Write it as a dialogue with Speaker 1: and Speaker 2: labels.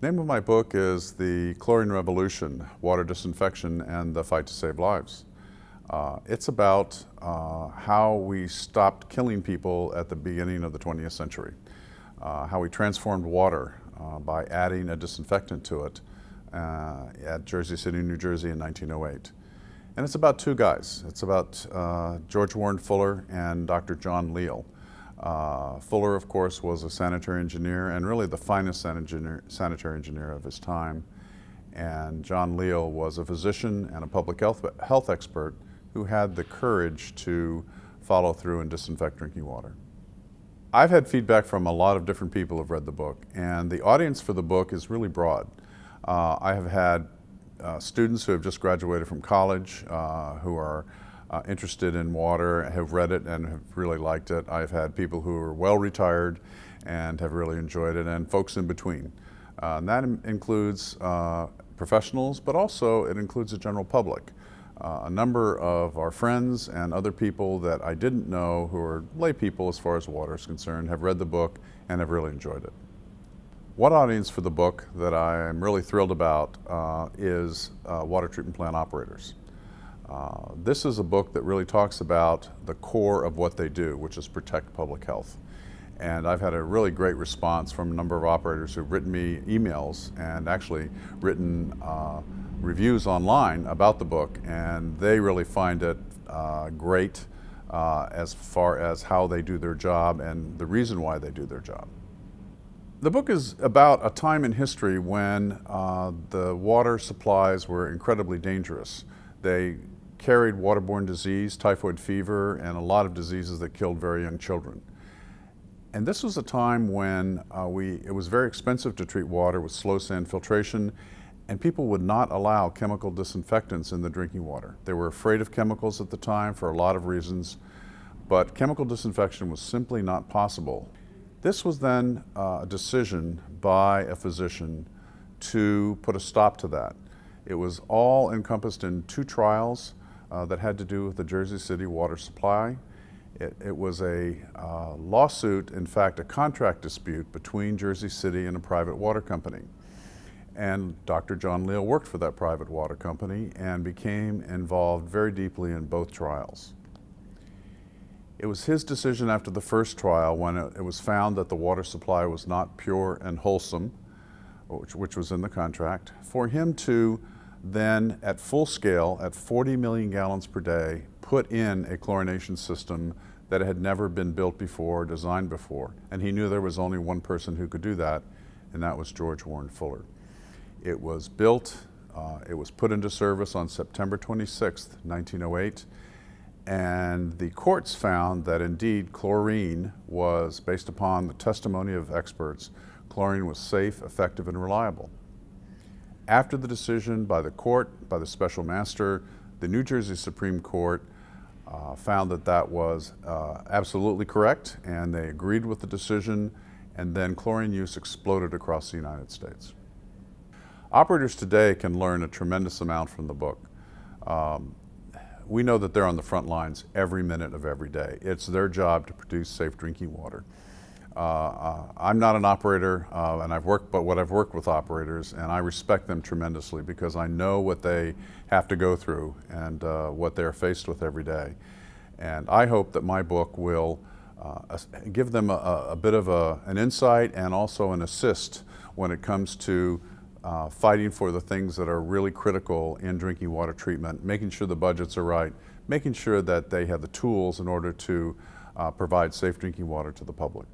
Speaker 1: Name of my book is The Chlorine Revolution, Water Disinfection and the Fight to Save Lives. It's about how we stopped killing people at the beginning of the 20th century, how we transformed water by adding a disinfectant to it at Jersey City, New Jersey in 1908. And it's about two guys. It's about George Warren Fuller and Dr. John Leal. Fuller, of course, was a sanitary engineer and really the finest sanitary engineer of his time. And John Leal was a physician and a public health expert who had the courage to follow through and disinfect drinking water. I've had feedback from a lot of different people who have read the book, and the audience for the book is really broad. I have had students who have just graduated from college who are interested in water, have read it and have really liked it. I've had people who are well retired and have really enjoyed it, and folks in between. And that includes professionals, but also it includes the general public. A number of our friends and other people that I didn't know who are lay people as far as water is concerned have read the book and have really enjoyed it. One audience for the book that I am really thrilled about is water treatment plant operators. This is a book that really talks about the core of what they do, which is protect public health. And I've had a really great response from a number of operators who've written me emails and actually written reviews online about the book, and they really find it great as far as how they do their job and the reason why they do their job. The book is about a time in history when the water supplies were incredibly dangerous. They carried waterborne disease, typhoid fever, and a lot of diseases that killed very young children. And this was a time when it was very expensive to treat water with slow sand filtration, and people would not allow chemical disinfectants in the drinking water. They were afraid of chemicals at the time for a lot of reasons, but chemical disinfection was simply not possible. This was then a decision by a physician to put a stop to that. It was all encompassed in two trials that had to do with the Jersey City water supply. It was a lawsuit, in fact, a contract dispute between Jersey City and a private water company. And Dr. John Leal worked for that private water company and became involved very deeply in both trials. It was his decision after the first trial, when it was found that the water supply was not pure and wholesome, which was in the contract, for him to then, at full scale, at 40 million gallons per day, put in a chlorination system that had never been built before, designed before. And he knew there was only one person who could do that, and that was George Warren Fuller. It was built, it was put into service on September 26th, 1908, and the courts found that indeed chlorine was, based upon the testimony of experts, chlorine was safe, effective, and reliable. After the decision by the court, by the special master, the New Jersey Supreme Court found that that was absolutely correct, and they agreed with the decision, and then chlorine use exploded across the United States. Operators today can learn a tremendous amount from the book. We know that they're on the front lines every minute of every day. It's their job to produce safe drinking water. I'm not an operator, and I've worked with operators, and I respect them tremendously because I know what they have to go through and what they're faced with every day. And I hope that my book will give them a bit of an insight and also an assist when it comes to fighting for the things that are really critical in drinking water treatment, making sure the budgets are right, making sure that they have the tools in order to provide safe drinking water to the public.